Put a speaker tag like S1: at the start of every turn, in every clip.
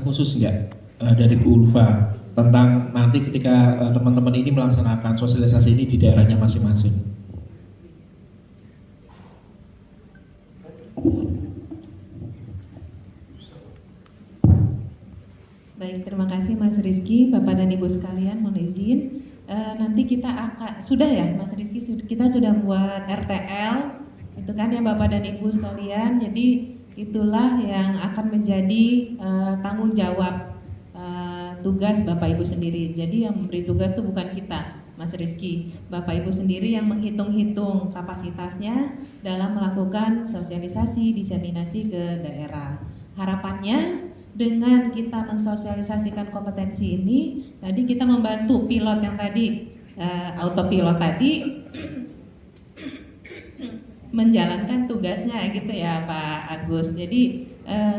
S1: pesan khusus nggak dari Bu Ulfa tentang nanti ketika teman-teman ini melaksanakan sosialisasi ini di daerahnya masing-masing?
S2: Baik, terima kasih Mas Rizky, Bapak dan Ibu sekalian, mohon izin. Nanti kita akan, sudah ya Mas Rizky, kita sudah buat RTL, itu kan ya Bapak dan Ibu sekalian. Jadi itulah yang akan menjadi tanggung jawab tugas Bapak Ibu sendiri. Jadi yang memberi tugas itu bukan kita, Mas Rizky. Bapak Ibu sendiri yang menghitung-hitung kapasitasnya dalam melakukan sosialisasi, diseminasi ke daerah. Harapannya dengan kita mensosialisasikan kompetensi ini, tadi kita membantu pilot yang tadi, autopilot tadi menjalankan tugasnya gitu ya Pak Agus. Jadi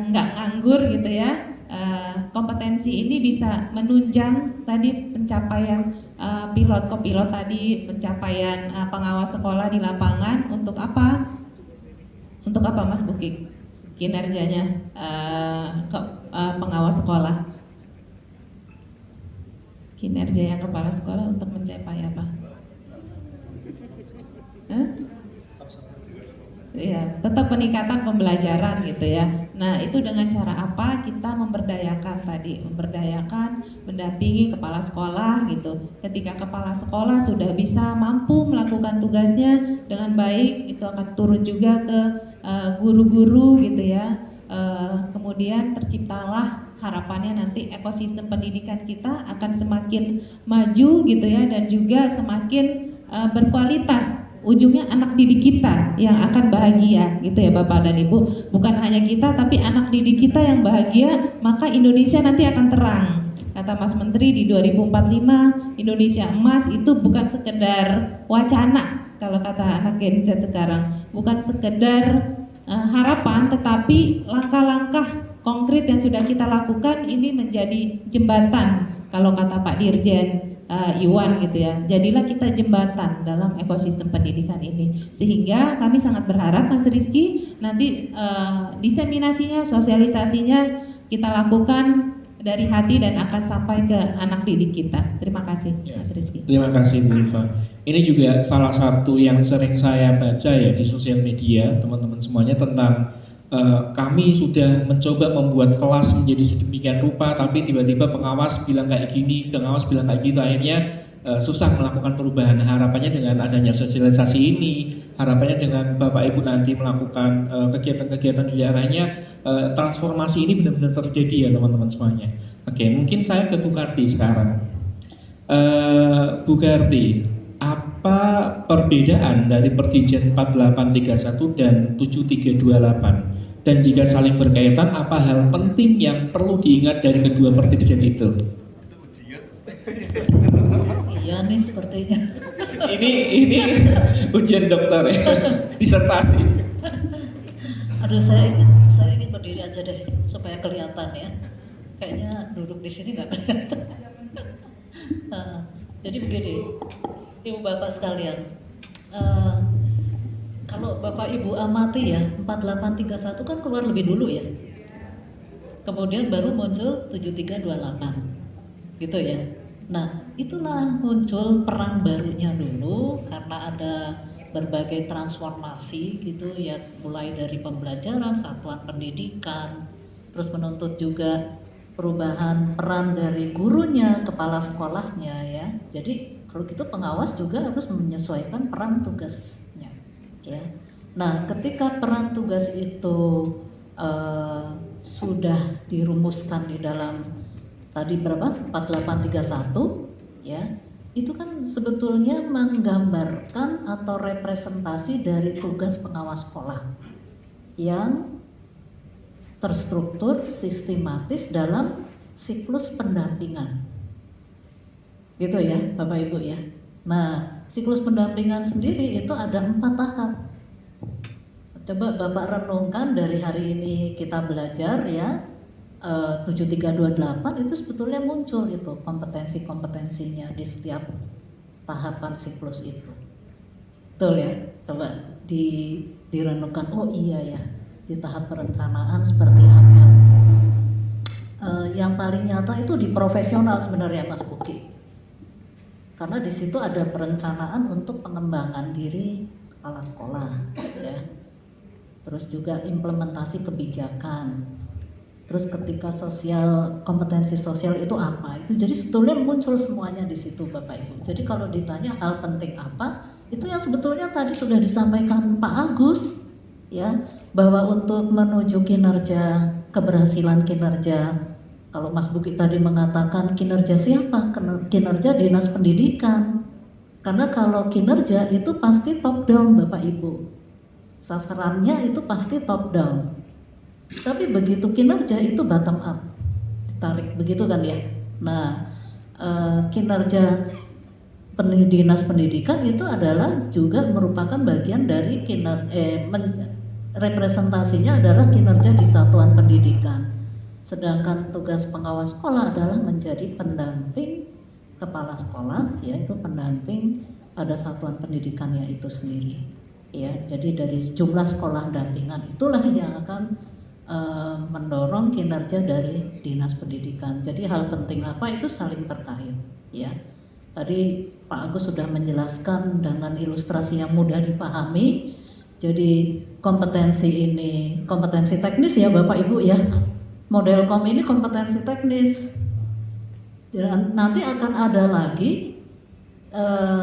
S2: nggak nganggur gitu ya. Kompetensi ini bisa menunjang tadi pencapaian pilot kopilot tadi, pencapaian pengawas sekolah di lapangan. Untuk apa? Untuk apa Mas Bukik? Kinerjanya pengawas sekolah, kinerja yang kepala sekolah untuk mencapai apa? Ya, tetap peningkatan pembelajaran gitu ya. Nah, itu dengan cara apa kita memberdayakan tadi, mendampingi kepala sekolah gitu. Ketika kepala sekolah sudah bisa mampu melakukan tugasnya dengan baik, itu akan turun juga ke guru-guru gitu ya. Kemudian terciptalah harapannya nanti ekosistem pendidikan kita akan semakin maju gitu ya, dan juga semakin berkualitas. Ujungnya anak didik kita yang akan bahagia gitu ya Bapak dan Ibu. Bukan hanya kita tapi anak didik kita yang bahagia, maka Indonesia nanti akan terang. Kata Mas Menteri di 2045 Indonesia emas itu bukan sekedar wacana, kalau kata anak Gen Z sekarang, bukan sekedar harapan, tetapi langkah-langkah konkret yang sudah kita lakukan ini menjadi jembatan, kalau kata Pak Dirjen Iwan gitu ya. Jadilah kita jembatan dalam ekosistem pendidikan ini. Sehingga kami sangat berharap Mas Rizky nanti diseminasinya, sosialisasinya kita lakukan dari hati dan akan sampai ke anak didik kita. Terima kasih Mas Rizky.
S1: Terima kasih Bu Ulfa. Ini juga salah satu yang sering saya baca ya di sosial media teman-teman semuanya tentang kami sudah mencoba membuat kelas menjadi sedemikian rupa, tapi tiba-tiba pengawas bilang kayak gini, pengawas bilang kayak gitu, akhirnya susah melakukan perubahan. Harapannya dengan adanya sosialisasi ini, harapannya dengan Bapak Ibu nanti melakukan kegiatan-kegiatan di daerahnya, transformasi ini benar-benar terjadi ya teman-teman semuanya. Oke, mungkin saya ke Bu Karti sekarang. Bu Karti, apa perbedaan dari Pertijen 4831 dan 7328? Dan jika saling berkaitan, apa hal penting yang perlu diingat dari kedua pertijen itu?
S3: Iya nih sepertinya.
S1: Ini ujian dokter ya, disertasi.
S3: Aduh, saya ingin berdiri aja deh supaya kelihatan ya. Kayaknya duduk di sini nggak kelihatan. Jadi begini, Ibu Bapak sekalian. Kalau Bapak Ibu amati ya, 4831 kan keluar lebih dulu ya. Kemudian baru muncul 7328. Gitu ya. Nah, itulah muncul peran barunya dulu karena ada berbagai transformasi gitu ya, mulai dari pembelajaran, satuan pendidikan, terus menuntut juga perubahan peran dari gurunya, kepala sekolahnya ya. Jadi kalau gitu pengawas juga harus menyesuaikan peran tugasnya. Ya. Nah, ketika peran tugas itu sudah dirumuskan di dalam tadi berapa? 4831 ya. Itu kan sebetulnya menggambarkan atau representasi dari tugas pengawas sekolah yang terstruktur sistematis dalam siklus pendampingan. Gitu ya, Bapak Ibu ya. Nah, siklus pendampingan sendiri itu ada 4 tahap. Coba Bapak renungkan dari hari ini kita belajar ya, 7328 itu sebetulnya muncul itu kompetensi-kompetensinya di setiap tahapan siklus itu. Betul ya? Coba direnungkan, oh iya ya, di tahap perencanaan seperti apa. Yang paling nyata itu di profesional sebenarnya Mas Buki. Karena di situ ada perencanaan untuk pengembangan diri kepala sekolah, ya. Terus juga implementasi kebijakan. Terus ketika kompetensi sosial itu apa? Itu jadi sebetulnya muncul semuanya di situ Bapak Ibu. Jadi kalau ditanya hal penting apa, itu yang sebetulnya tadi sudah disampaikan Pak Agus, ya, bahwa untuk menuju kinerja, keberhasilan kinerja, kalau Mas Buki tadi mengatakan kinerja siapa? Kinerja Dinas Pendidikan. Karena kalau kinerja itu pasti top down Bapak Ibu. Sasarannya itu pasti top down. Tapi begitu kinerja itu bottom up. Ditarik begitu kan ya. Nah, kinerja Dinas Pendidikan itu adalah juga merupakan bagian dari representasinya adalah kinerja di satuan pendidikan. Sedangkan tugas pengawas sekolah adalah menjadi pendamping kepala sekolah, yaitu pendamping pada satuan pendidikannya itu sendiri. Ya, jadi dari jumlah sekolah dampingan itulah yang akan mendorong kinerja dari dinas pendidikan. Jadi hal penting apa itu saling terkait. Ya, tadi Pak Agus sudah menjelaskan dengan ilustrasi yang mudah dipahami. Jadi kompetensi ini kompetensi teknis ya Bapak Ibu ya. Modelkom ini kompetensi teknis. Dan nanti akan ada lagi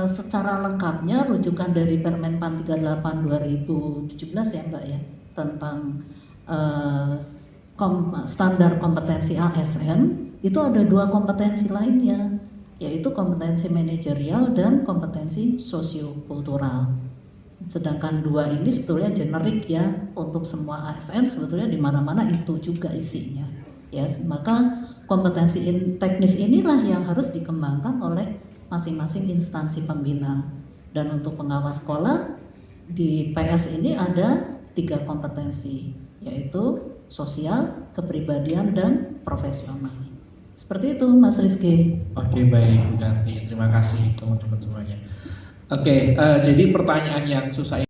S3: secara lengkapnya rujukan dari Permen-Pan 38 2017 ya Mbak ya, tentang standar kompetensi ASN. Itu ada 2 kompetensi lainnya, yaitu kompetensi manajerial dan kompetensi sosiokultural. Sedangkan 2 ini sebetulnya generik ya untuk semua ASN, sebetulnya di mana-mana itu juga isinya. Ya, maka kompetensi teknis inilah yang harus dikembangkan oleh masing-masing instansi pembina. Dan untuk pengawas sekolah di PS ini ada 3 kompetensi, yaitu sosial, kepribadian, dan profesional. Seperti itu Mas Rizky.
S1: Oke, baik Bu Karti, terima kasih teman-teman semuanya. Oke, jadi pertanyaan yang susah